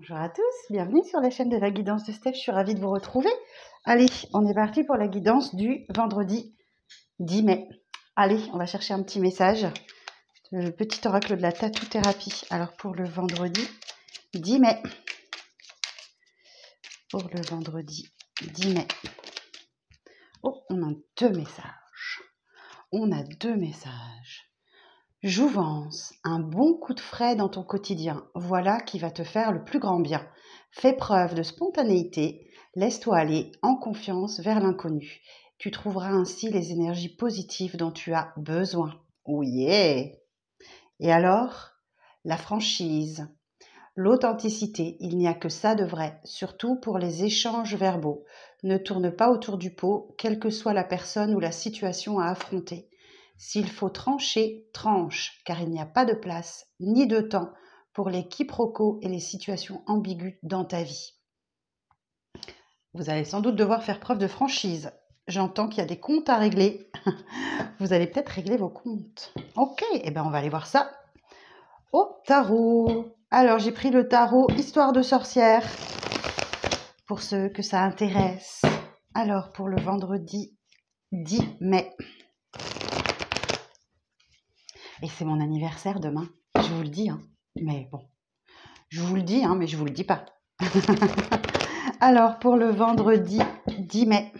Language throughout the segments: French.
Bonjour à tous, bienvenue sur la chaîne de la guidance de Steph, je suis ravie de vous retrouver. Allez, on est parti pour la guidance du vendredi 10 mai. Allez, on va chercher un petit message. Le petit oracle de la tatou-thérapie. Alors pour le vendredi 10 mai. Pour le vendredi 10 mai. Oh, on a deux messages. On a deux messages. Jouvence, un bon coup de frais dans ton quotidien, voilà qui va te faire le plus grand bien. Fais preuve de spontanéité, laisse-toi aller en confiance vers l'inconnu. Tu trouveras ainsi les énergies positives dont tu as besoin. Oh yeah! Et alors, la franchise, l'authenticité, il n'y a que ça de vrai, surtout pour les échanges verbaux. Ne tourne pas autour du pot, quelle que soit la personne ou la situation à affronter. S'il faut trancher, tranche, car il n'y a pas de place ni de temps pour les quiproquos et les situations ambiguës dans ta vie. Vous allez sans doute devoir faire preuve de franchise. J'entends qu'il y a des comptes à régler. Vous allez peut-être régler vos comptes. Ok, eh ben on va aller voir ça au tarot. Alors j'ai pris le tarot Histoire de sorcière pour ceux que ça intéresse. Alors pour le vendredi 10 mai. Et c'est mon anniversaire demain, je vous le dis, hein. Mais bon, je vous le dis, hein, mais je vous le dis pas. Alors, pour le vendredi 10 mai.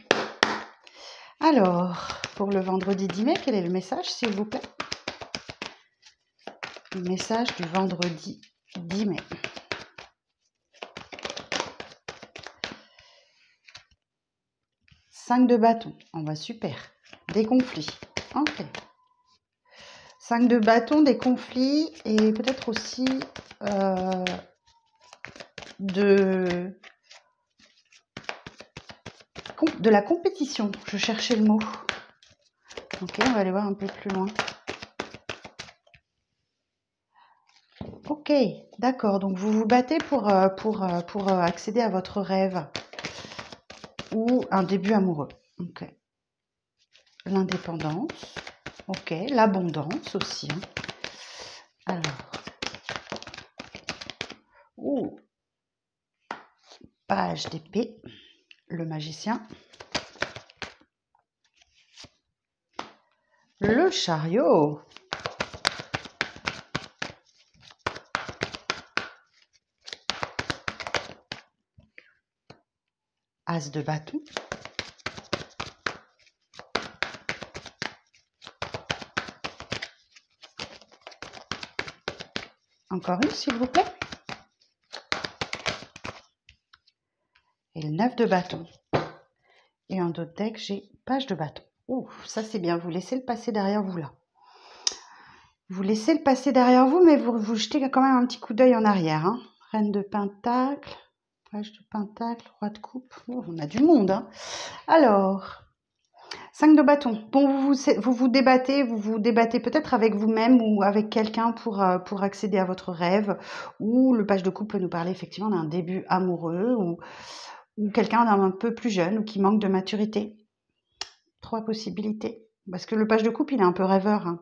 Alors, pour le vendredi 10 mai, quel est le message, s'il vous plaît? Le message du vendredi 10 mai. Cinq de bâton, on va super. Des conflits, ok. 5 de bâton, des conflits et peut-être aussi de la compétition. Je cherchais le mot. Ok, on va aller voir un peu plus loin. Ok, d'accord. Donc vous vous battez pour accéder à votre rêve ou un début amoureux. Ok. L'indépendance. Ok. L'abondance aussi. Hein. Alors. Ouh. Page d'épée. Le magicien. Le chariot. As de bâton. Encore une, s'il vous plaît. Et le 9 de bâton. Et en d'autres decks, j'ai page de bâton. Ouh, ça c'est bien. Vous laissez le passé derrière vous là. Vous laissez le passé derrière vous, mais vous jetez quand même un petit coup d'œil en arrière. Hein. Reine de pentacle, page de pentacle, roi de coupe. Oh, on a du monde. Hein. Alors, 5 de bâton. Bon, vous débattez peut-être avec vous-même ou avec quelqu'un pour accéder à votre rêve. Ou le page de coupe peut nous parler effectivement d'un début amoureux ou quelqu'un d'un peu plus jeune ou qui manque de maturité. 3 possibilités. Parce que le page de coupe, il est un peu rêveur. Hein.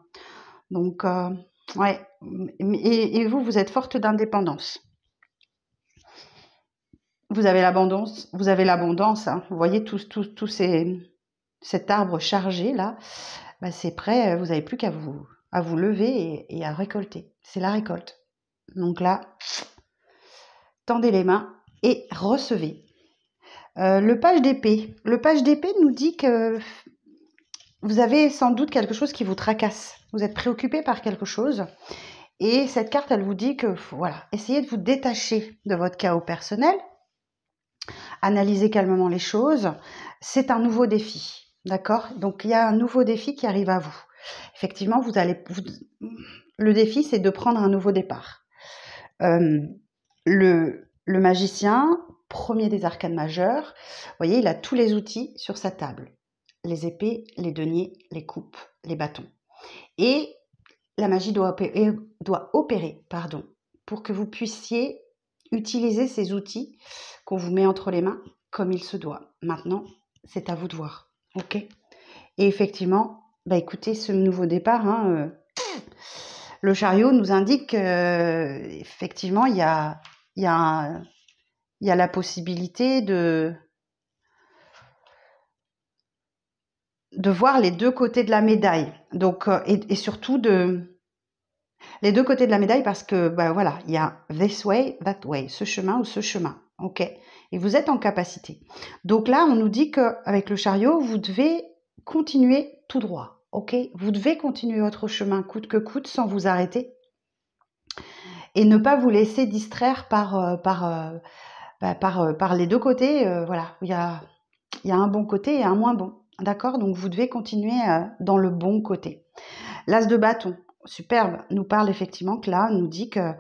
Donc, ouais. Et vous êtes forte d'indépendance. Vous avez l'abondance. Hein. Vous voyez cet arbre chargé là. Bah, c'est prêt. Vous n'avez plus qu'à vous lever et à récolter. C'est la récolte. Donc là, tendez les mains et recevez. Le page d'épée. Le page d'épée nous dit que vous avez sans doute quelque chose qui vous tracasse. Vous êtes préoccupé par quelque chose. Et cette carte, elle vous dit que, voilà, essayez de vous détacher de votre chaos personnel. Analysez calmement les choses. C'est un nouveau défi. D'accord? Donc, il y a un nouveau défi qui arrive à vous. Effectivement, le défi, c'est de prendre un nouveau départ. Le magicien, premier des arcanes majeurs, vous voyez, il a tous les outils sur sa table. Les épées, les deniers, les coupes, les bâtons. Et la magie doit opérer, pour que vous puissiez utiliser ces outils qu'on vous met entre les mains comme il se doit. Maintenant, c'est à vous de voir. Ok? Et effectivement, écoutez, ce nouveau départ, hein, le chariot nous indique qu'effectivement, il y a il y a la possibilité de voir les deux côtés de la médaille. Donc, et surtout les deux côtés de la médaille parce que, bah, voilà, il y a this way, that way, ce chemin ou ce chemin. OK? Et vous êtes en capacité. Donc là, on nous dit qu'avec le chariot, vous devez continuer tout droit. OK? Vous devez continuer votre chemin coûte que coûte sans vous arrêter et ne pas vous laisser distraire par les deux côtés. Voilà, il y a un bon côté et un moins bon. D'accord? Donc, vous devez continuer dans le bon côté. L'as de bâton, superbe, nous parle effectivement que là, nous dit que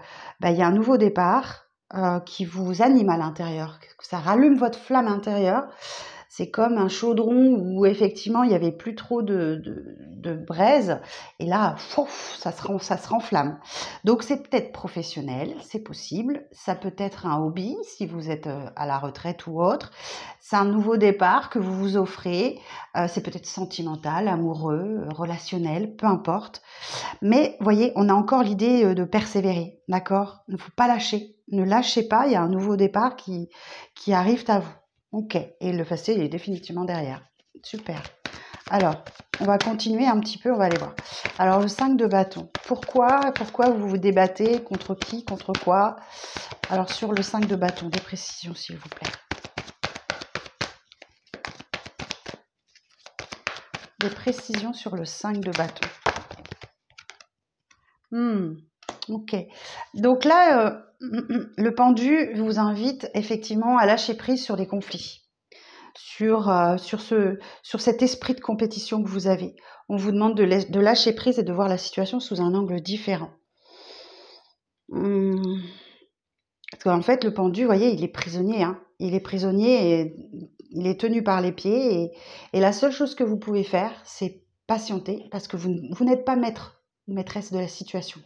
il y a un nouveau départ qui vous anime à l'intérieur, que ça rallume votre flamme intérieure. C'est comme un chaudron où effectivement il n'y avait plus trop de braise et là, ça se renflamme. Donc c'est peut-être professionnel, c'est possible, ça peut être un hobby si vous êtes à la retraite ou autre. C'est un nouveau départ que vous vous offrez, c'est peut-être sentimental, amoureux, relationnel, peu importe. Mais voyez, on a encore l'idée de persévérer, d'accord? Il ne faut pas lâcher, ne lâchez pas, il y a un nouveau départ qui arrive à vous. Ok, et le facet, il est définitivement derrière. Super. Alors, on va continuer un petit peu, on va aller voir. Alors, le 5 de bâton. Pourquoi vous vous débattez? Contre qui? Contre quoi? Alors, sur le 5 de bâton, des précisions, s'il vous plaît. Des précisions sur le 5 de bâton. Ok. Donc là, le pendu vous invite effectivement à lâcher prise sur les conflits, sur cet esprit de compétition que vous avez. On vous demande de lâcher prise et de voir la situation sous un angle différent. Parce qu'en fait, le pendu, vous voyez, il est prisonnier. Hein. Il est prisonnier et il est tenu par les pieds. Et la seule chose que vous pouvez faire, c'est patienter parce que vous n'êtes pas maître ou maîtresse de la situation.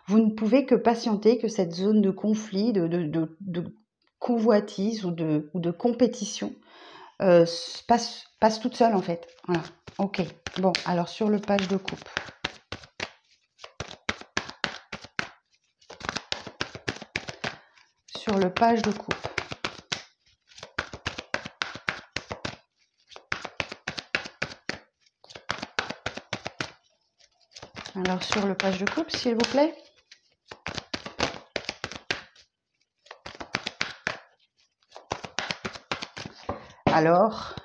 Vous ne pouvez que patienter que cette zone de conflit, de convoitise ou de compétition passe toute seule en fait. Voilà. Ok. Bon, alors sur le page de coupe. Sur le page de coupe. Alors sur le page de coupe, s'il vous plaît. Alors,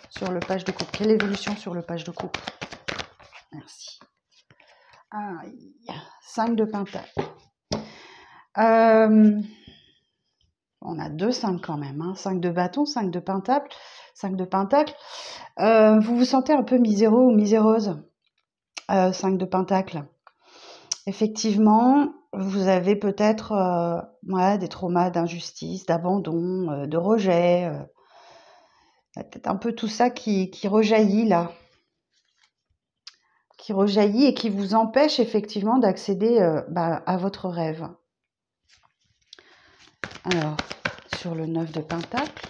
sur le page de coupe, quelle évolution sur le page de coupe? Merci. 5 de pentacle. On a 2 5 quand même. Hein. 5 de bâton, 5 de pentacle. 5 de pentacle. Vous vous sentez un peu miséreux ou miséreuse? 5 de pentacle. Effectivement, vous avez peut-être des traumas d'injustice, d'abandon, de rejet. Il y a peut-être un peu tout ça qui rejaillit là. Qui rejaillit et qui vous empêche effectivement d'accéder à votre rêve. Alors, sur le 9 de pentacle.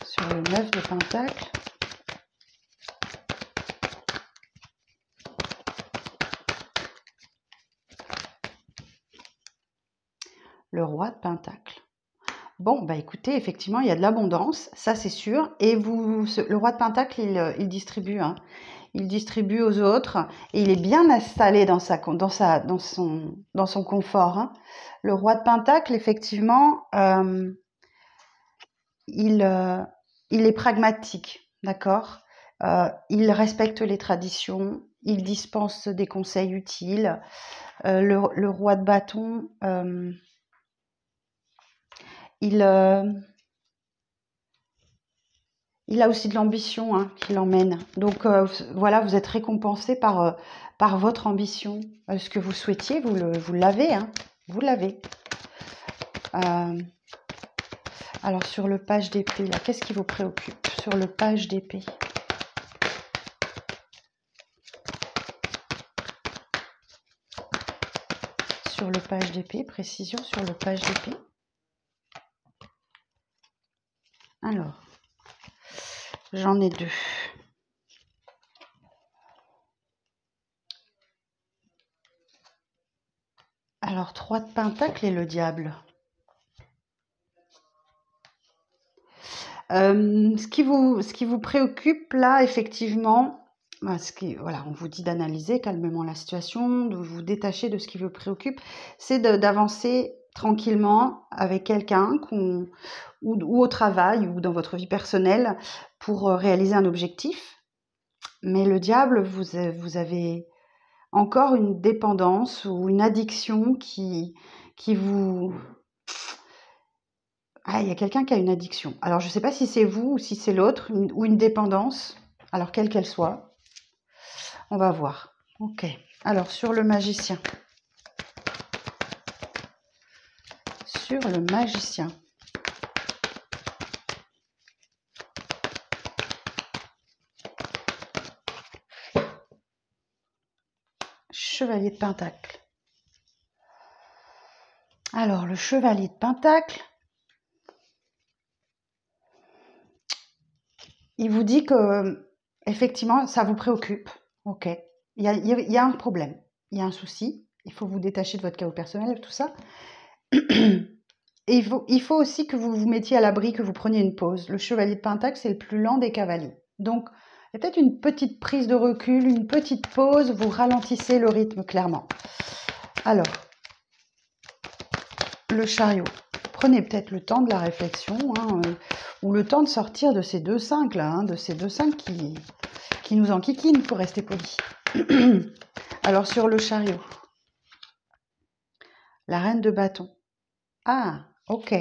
Sur le 9 de pentacle. Le roi de pentacle. Bon, bah écoutez, effectivement, il y a de l'abondance, ça c'est sûr. Et le roi de pentacle, il distribue, hein. Il distribue aux autres et il est bien installé dans son confort. Hein. Le roi de pentacle, effectivement, il est pragmatique, d'accord? Il respecte les traditions, il dispense des conseils utiles. Le roi de bâton, il a aussi de l'ambition hein, qui l'emmène. Donc voilà, vous êtes récompensé par votre ambition. Ce que vous souhaitiez, vous l'avez. Hein, vous l'avez. Alors sur le page d'épée, là, qu'est-ce qui vous préoccupe sur le page d'épée? Sur le page d'épée, précision sur le page d'épée. Alors, j'en ai 2. Alors, 3 de Pentacle et le diable. Ce qui vous préoccupe là, effectivement, voilà, on vous dit d'analyser calmement la situation, de vous détacher de ce qui vous préoccupe, c'est d'avancer tranquillement avec quelqu'un ou au travail ou dans votre vie personnelle pour réaliser un objectif. Mais le diable, vous avez encore une dépendance ou une addiction qui vous... Ah, il y a quelqu'un qui a une addiction. Alors, je ne sais pas si c'est vous ou si c'est l'autre, ou une dépendance, alors quelle qu'elle soit. On va voir. Ok. Alors, sur le magicien. Sur le magicien. Chevalier de Pentacle. Alors, le chevalier de Pentacle, il vous dit que, effectivement, ça vous préoccupe. Ok. Il y a un problème. Il y a un souci. Il faut vous détacher de votre chaos personnel, tout ça. Et il faut aussi que vous vous mettiez à l'abri, que vous preniez une pause. Le chevalier de Pentacle, c'est le plus lent des cavaliers. Donc, il y a peut-être une petite prise de recul, une petite pause, vous ralentissez le rythme clairement. Alors, le chariot. Prenez peut-être le temps de la réflexion, ou le temps de sortir de ces 2-5 là, de ces 2-5 qui nous enquiquinent, pour rester poli. Alors, sur le chariot. La reine de bâton. Ah, ok.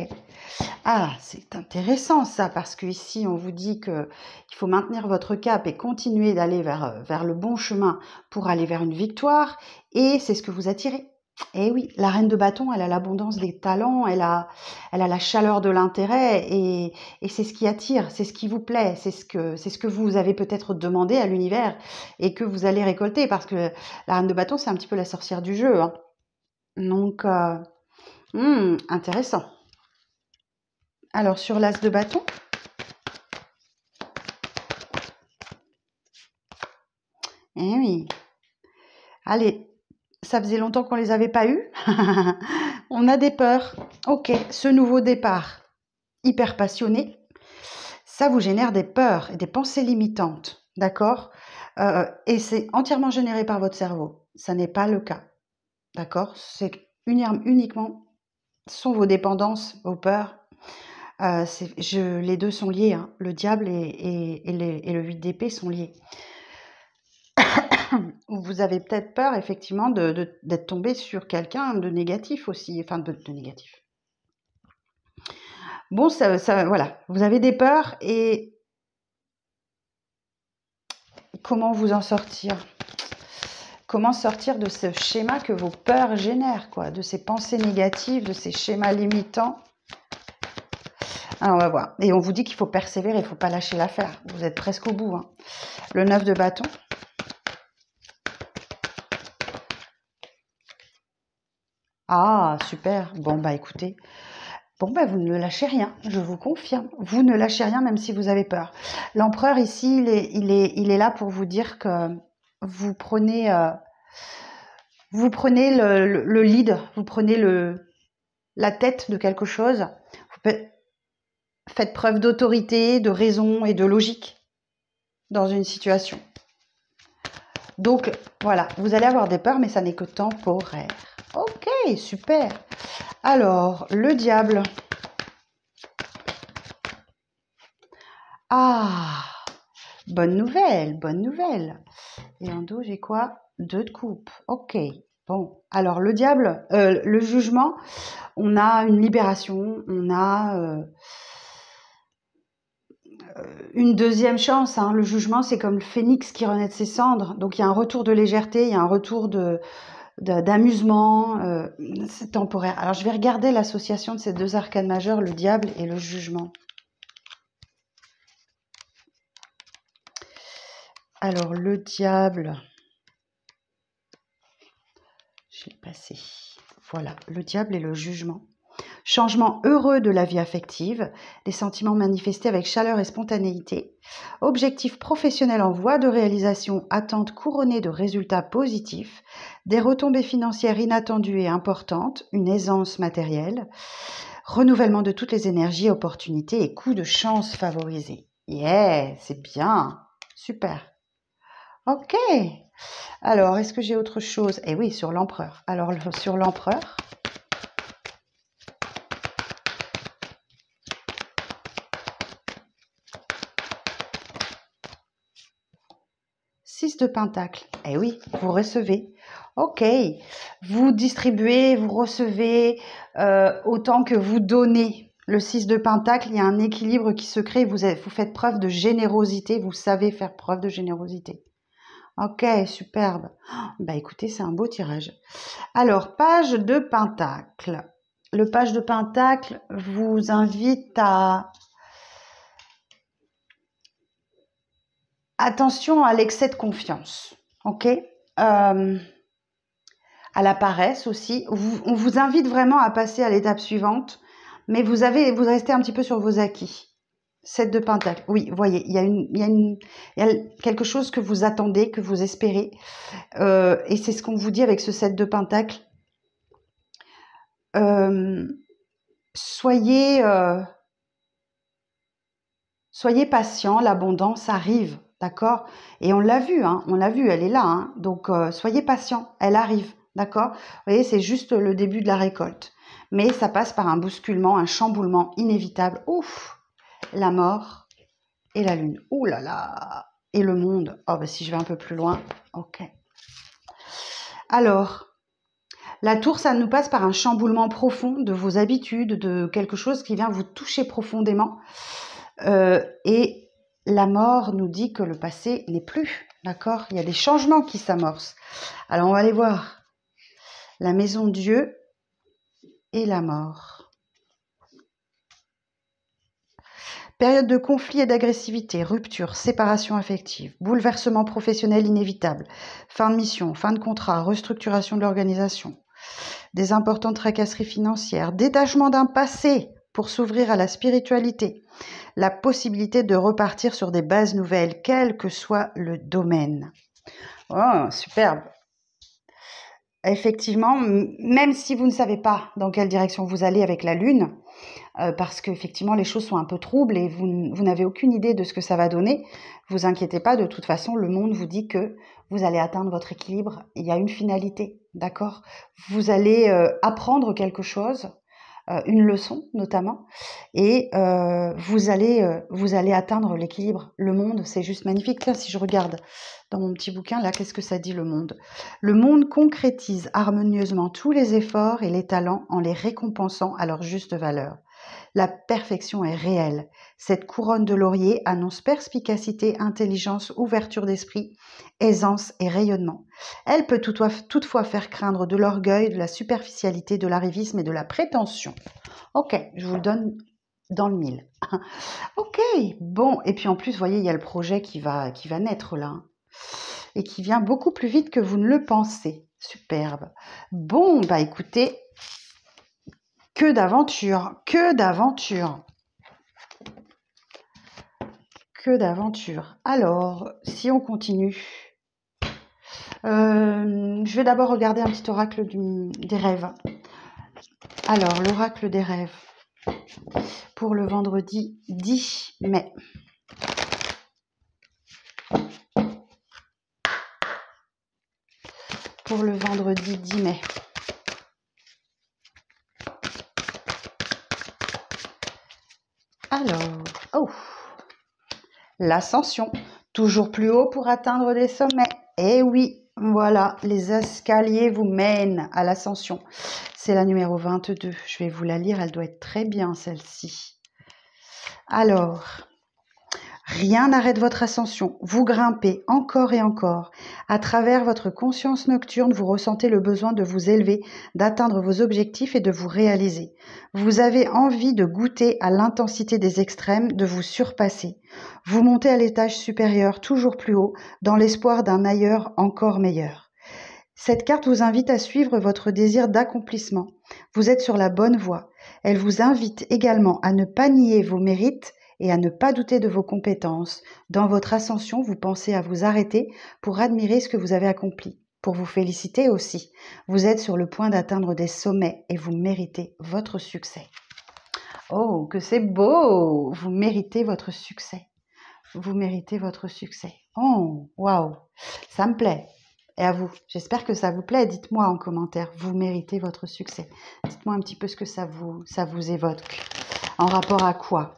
Ah, c'est intéressant ça, parce qu'ici, on vous dit qu'il faut maintenir votre cap et continuer d'aller vers le bon chemin pour aller vers une victoire, et c'est ce que vous attirez. Et oui, la reine de bâton, elle a l'abondance des talents, elle a la chaleur de l'intérêt, et c'est ce qui attire, c'est ce qui vous plaît, c'est ce que vous avez peut-être demandé à l'univers, et que vous allez récolter, parce que la reine de bâton, c'est un petit peu la sorcière du jeu, hein. Donc, intéressant. Alors, sur l'as de bâton, eh oui. Allez, ça faisait longtemps qu'on les avait pas eus. On a des peurs. Ok, ce nouveau départ, hyper passionné, ça vous génère des peurs et des pensées limitantes, d'accord? Et c'est entièrement généré par votre cerveau. Ça n'est pas le cas, d'accord? C'est uniquement, ce sont vos dépendances, vos peurs. Les deux sont liés, hein. Le diable et le 8 d'épée sont liés. Vous avez peut-être peur, effectivement, d'être tombé sur quelqu'un de négatif aussi, enfin de négatif. Bon, voilà, vous avez des peurs, et comment vous en sortir? Comment sortir de ce schéma que vos peurs génèrent, quoi, de ces pensées négatives, de ces schémas limitants? Alors, on va voir. Et on vous dit qu'il faut persévérer, il ne faut pas lâcher l'affaire. Vous êtes presque au bout, hein. Le 9 de bâton. Ah, super. Bon, bah écoutez. Bon, bah vous ne lâchez rien, je vous confirme. Vous ne lâchez rien, même si vous avez peur. L'empereur, ici, il est là pour vous dire que vous prenez, le lead, vous prenez la tête de quelque chose. Faites preuve d'autorité, de raison et de logique dans une situation. Donc, voilà, vous allez avoir des peurs, mais ça n'est que temporaire. Ok, super. Alors, le diable. Ah, bonne nouvelle, bonne nouvelle. Et en dos, j'ai quoi? 2 de coupe. Ok, bon. Alors, le diable, le jugement, on a une libération, on a une deuxième chance, hein. Le jugement, c'est comme le phénix qui renaît de ses cendres. Donc, il y a un retour de légèreté, il y a un retour d'amusement, c'est temporaire. Alors, je vais regarder l'association de ces deux arcanes majeures, le diable et le jugement. Alors, le diable, je vais le passer. Voilà, le diable et le jugement. changement heureux de la vie affective, les sentiments manifestés avec chaleur et spontanéité, objectifs professionnels en voie de réalisation, attentes couronnées de résultats positifs, des retombées financières inattendues et importantes, une aisance matérielle, renouvellement de toutes les énergies, opportunités et coups de chance favorisés. Yeah, c'est bien, super. Ok. Alors, est-ce que j'ai autre chose? Eh oui, sur l'empereur. Alors, sur l'empereur, 6 de pentacle. Eh oui, vous recevez. Ok. Vous distribuez, vous recevez autant que vous donnez. Le 6 de pentacle, il y a un équilibre qui se crée. Vous faites preuve de générosité. Vous savez faire preuve de générosité. Ok, superbe. Bah écoutez, c'est un beau tirage. Alors, page de pentacle. Le page de pentacle vous invite à... Attention à l'excès de confiance, ok, à la paresse aussi. On vous invite vraiment à passer à l'étape suivante, mais vous restez un petit peu sur vos acquis. 7 de pentacle, oui, voyez, il y a quelque chose que vous attendez, que vous espérez, et c'est ce qu'on vous dit avec ce 7 de pentacle. Soyez patient, l'abondance arrive. D'accord? Et on l'a vu, elle est là. Hein. Donc, soyez patient, elle arrive. D'accord? Vous voyez, c'est juste le début de la récolte. Mais ça passe par un bousculement, un chamboulement inévitable. Ouf! La mort et la lune. Ouh là là! Et le monde. Oh, bah, si je vais un peu plus loin. Ok. Alors, la tour, ça nous passe par un chamboulement profond de vos habitudes, de quelque chose qui vient vous toucher profondément. Et la mort nous dit que le passé n'est plus, d'accord? Il y a des changements qui s'amorcent. Alors, on va aller voir la maison Dieu et la mort. Période de conflit et d'agressivité, rupture, séparation affective, bouleversement professionnel inévitable, fin de mission, fin de contrat, restructuration de l'organisation, des importantes tracasseries financières, détachement d'un passé pour s'ouvrir à la spiritualité, la possibilité de repartir sur des bases nouvelles, quel que soit le domaine. Oh, superbe. Effectivement, même si vous ne savez pas dans quelle direction vous allez avec la Lune, parce qu'effectivement les choses sont un peu troubles et vous n'avez aucune idée de ce que ça va donner, vous inquiétez pas, de toute façon, le monde vous dit que vous allez atteindre votre équilibre, il y a une finalité, d'accord? Vous allez apprendre quelque chose, une leçon notamment, et vous allez atteindre l'équilibre. Le monde, c'est juste magnifique. Tiens, si je regarde dans mon petit bouquin, là, qu'est-ce que ça dit, le monde? Le monde concrétise harmonieusement tous les efforts et les talents en les récompensant à leur juste valeur. La perfection est réelle. Cette couronne de laurier annonce perspicacité, intelligence, ouverture d'esprit, aisance et rayonnement. Elle peut toutefois faire craindre de l'orgueil, de la superficialité, de l'arrivisme et de la prétention. Ok, je vous le donne dans le mille. Ok, bon, et puis en plus, vous voyez, il y a le projet qui va naître là, et qui vient beaucoup plus vite que vous ne le pensez. Superbe. Bon, bah écoutez, que d'aventure, que d'aventure. Que d'aventure. Alors, si on continue, je vais d'abord regarder un petit oracle des rêves. Alors, l'oracle des rêves pour le vendredi 10 mai. Pour le vendredi 10 mai. Alors, oh, l'ascension, toujours plus haut pour atteindre des sommets. Eh oui, voilà, les escaliers vous mènent à l'ascension. C'est la numéro 22. Je vais vous la lire, elle doit être très bien celle-ci. Alors, rien n'arrête votre ascension. Vous grimpez encore et encore. À travers votre conscience nocturne, vous ressentez le besoin de vous élever, d'atteindre vos objectifs et de vous réaliser. Vous avez envie de goûter à l'intensité des extrêmes, de vous surpasser. Vous montez à l'étage supérieur, toujours plus haut, dans l'espoir d'un ailleurs encore meilleur. Cette carte vous invite à suivre votre désir d'accomplissement. Vous êtes sur la bonne voie. Elle vous invite également à ne pas nier vos mérites et à ne pas douter de vos compétences. Dans votre ascension, vous pensez à vous arrêter pour admirer ce que vous avez accompli, pour vous féliciter aussi. Vous êtes sur le point d'atteindre des sommets et vous méritez votre succès. Oh, que c'est beau! Vous méritez votre succès. Vous méritez votre succès. Oh, waouh! Ça me plaît. Et à vous, j'espère que ça vous plaît. Dites-moi en commentaire, vous méritez votre succès. Dites-moi un petit peu ce que ça vous évoque. En rapport à quoi?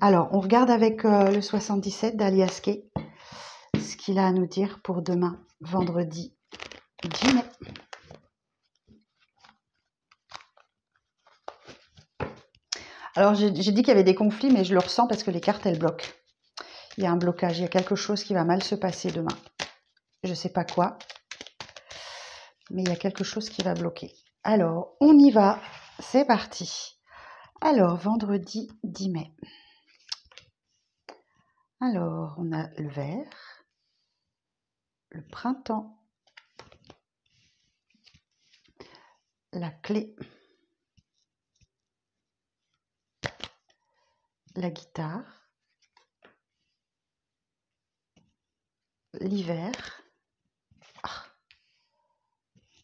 Alors, on regarde avec le 77 d'Alias Kay, ce qu'il a à nous dire pour demain, vendredi 10 mai. Alors, j'ai dit qu'il y avait des conflits, mais je le ressens parce que les cartes, elles bloquent. Il y a un blocage, il y a quelque chose qui va mal se passer demain. Je ne sais pas quoi, mais il y a quelque chose qui va bloquer. Alors, on y va, c'est parti. Alors, vendredi 10 mai. Alors, on a le vert, le printemps, la clé, la guitare, l'hiver,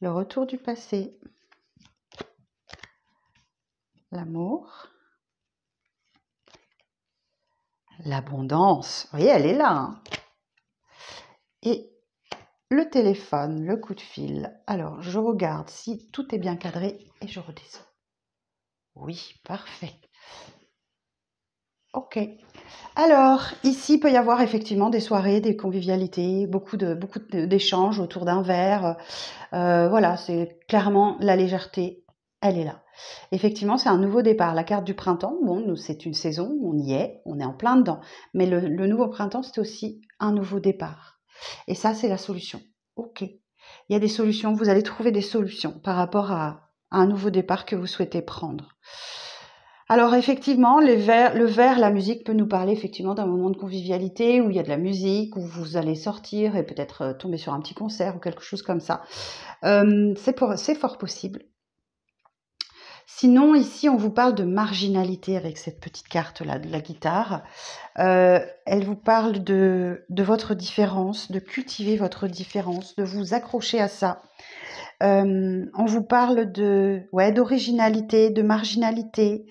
le retour du passé, l'amour, l'abondance. Vous voyez, elle est là. Hein. Et le téléphone, le coup de fil. Alors, je regarde si tout est bien cadré et je redescends. Oui, parfait. Ok. Alors, ici, il peut y avoir effectivement des soirées, des convivialités, beaucoup d'échanges autour d'un verre. Voilà, c'est clairement la légèreté, elle est là. Effectivement, c'est un nouveau départ. La carte du printemps, bon, nous, c'est une saison, on y est, on est en plein dedans. Mais le nouveau printemps, c'est aussi un nouveau départ. Et ça, c'est la solution. Ok. Il y a des solutions, vous allez trouver des solutions par rapport à un nouveau départ que vous souhaitez prendre. Alors effectivement, le verre, la musique peut nous parler effectivement d'un moment de convivialité où il y a de la musique, où vous allez sortir et peut-être tomber sur un petit concert ou quelque chose comme ça. C'est fort possible. Sinon, ici, on vous parle de marginalité avec cette petite carte-là de la guitare. Elle vous parle de votre différence, de cultiver votre différence, de vous accrocher à ça. On vous parle d'originalité, de marginalité,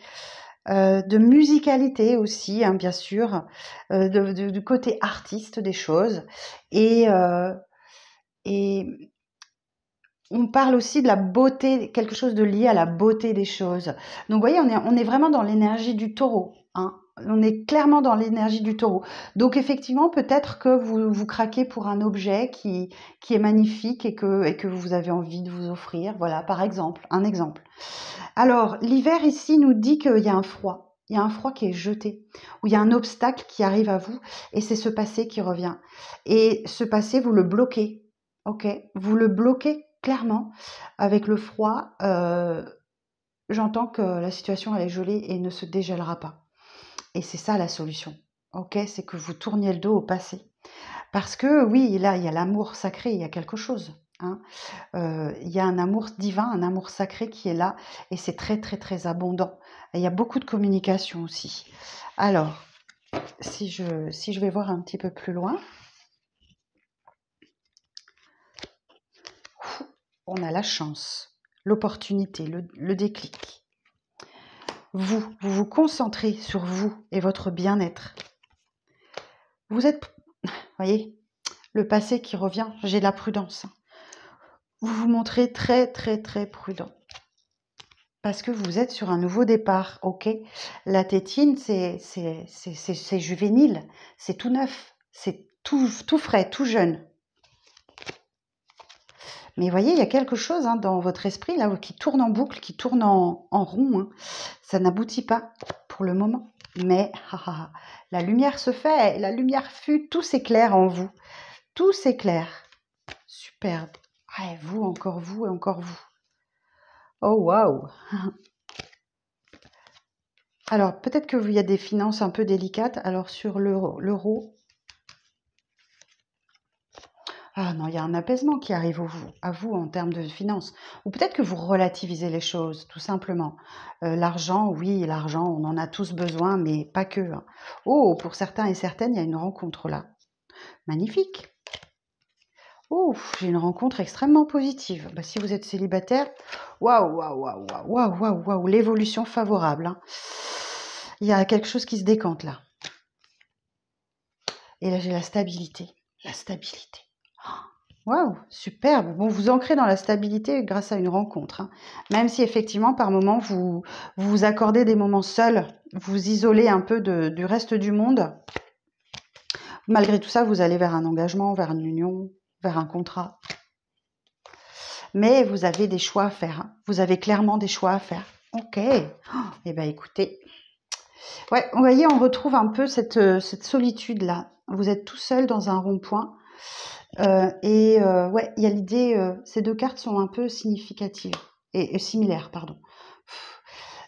de musicalité aussi, hein, bien sûr, du côté artiste des choses. Et on parle aussi de la beauté, quelque chose de lié à la beauté des choses. Donc, vous voyez, on est vraiment dans l'énergie du taureau. Hein. On est clairement dans l'énergie du taureau. Donc, effectivement, peut-être que vous craquez pour un objet qui est magnifique et que vous avez envie de vous offrir. Voilà, par exemple, un exemple. Alors, l'hiver ici nous dit qu'il y a un froid. Il y a un froid qui est jeté, où il y a un obstacle qui arrive à vous, et c'est ce passé qui revient. Et ce passé, vous le bloquez, ok? Vous le bloquez clairement avec le froid. J'entends que la situation elle est gelée et ne se dégèlera pas. Et c'est ça la solution, ok? C'est que vous tourniez le dos au passé. Parce que oui, là, il y a l'amour sacré, il y a quelque chose. Hein. Il y a un amour divin, un amour sacré qui est là et c'est très très très abondant. Et il y a beaucoup de communication aussi. Alors, si je vais voir un petit peu plus loin, on a la chance, l'opportunité, le déclic. Vous vous concentrez sur vous et votre bien-être. Vous êtes, voyez, le passé qui revient, j'ai la prudence. Vous vous montrez très très très prudent. Parce que vous êtes sur un nouveau départ, ok? La tétine, c'est juvénile, c'est tout neuf, c'est tout frais, tout jeune. Mais vous voyez, il y a quelque chose hein, dans votre esprit là qui tourne en boucle, qui tourne en rond. Hein. Ça n'aboutit pas pour le moment. Mais la lumière se fait, la lumière fut, tout s'éclaire en vous. Tout s'éclaire. Superbe. Ah, et vous, encore vous et encore vous. Oh, waouh! Alors, peut-être qu'il y a des finances un peu délicates. Alors, sur l'euro, Ah non, il y a un apaisement qui arrive à vous en termes de finances. Ou peut-être que vous relativisez les choses, tout simplement. L'argent, oui, l'argent, on en a tous besoin, mais pas que, hein. Oh, pour certains et certaines, il y a une rencontre là. Magnifique. Oh, j'ai une rencontre extrêmement positive. Bah, si vous êtes célibataire, waouh, waouh, waouh, waouh, waouh, waouh, waouh, l'évolution favorable, hein. Il y a quelque chose qui se décante là. Et là, j'ai la stabilité. La stabilité. Waouh, superbe. Bon, vous ancrez dans la stabilité grâce à une rencontre, hein. Même si effectivement, par moments, vous vous accordez des moments seuls, vous vous isolez un peu du reste du monde. Malgré tout ça, vous allez vers un engagement, vers une union, vers un contrat. Mais vous avez des choix à faire, hein. Vous avez clairement des choix à faire. Ok. Eh bien, écoutez. Ouais, vous voyez, on retrouve un peu cette solitude-là. Vous êtes tout seul dans un rond-point. Ouais, il y a l'idée, ces deux cartes sont un peu significatives et similaires, pardon.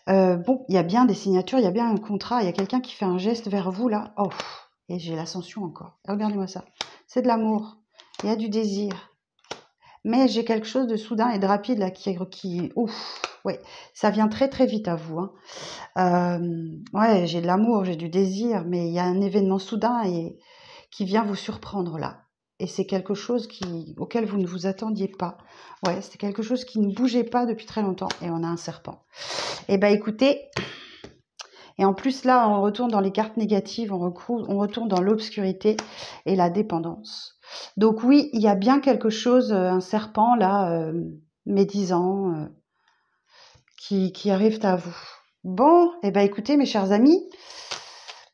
Bon, il y a bien des signatures, il y a bien un contrat, il y a quelqu'un qui fait un geste vers vous là. Oh, et j'ai l'ascension encore. Regardez-moi ça. C'est de l'amour, il y a du désir. Mais j'ai quelque chose de soudain et de rapide là qui ouf, ouais, ça vient très très vite à vous, hein. Ouais, j'ai de l'amour, j'ai du désir, mais il y a un événement soudain et qui vient vous surprendre là. Et c'est quelque chose auquel vous ne vous attendiez pas. Ouais, c'est quelque chose qui ne bougeait pas depuis très longtemps. Et on a un serpent. Eh bien, écoutez, et en plus là, on retourne dans les cartes négatives, on retourne dans l'obscurité et la dépendance. Donc oui, il y a bien quelque chose, un serpent là, médisant, qui arrive à vous. Bon, eh bien écoutez mes chers amis,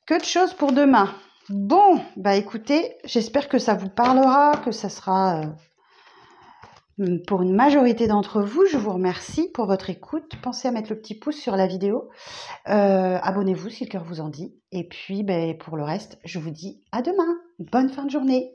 que de choses pour demain. Bon, bah écoutez, j'espère que ça vous parlera, que ça sera pour une majorité d'entre vous. Je vous remercie pour votre écoute. Pensez à mettre le petit pouce sur la vidéo. Abonnez-vous si le cœur vous en dit. Et puis, pour le reste, je vous dis à demain. Bonne fin de journée.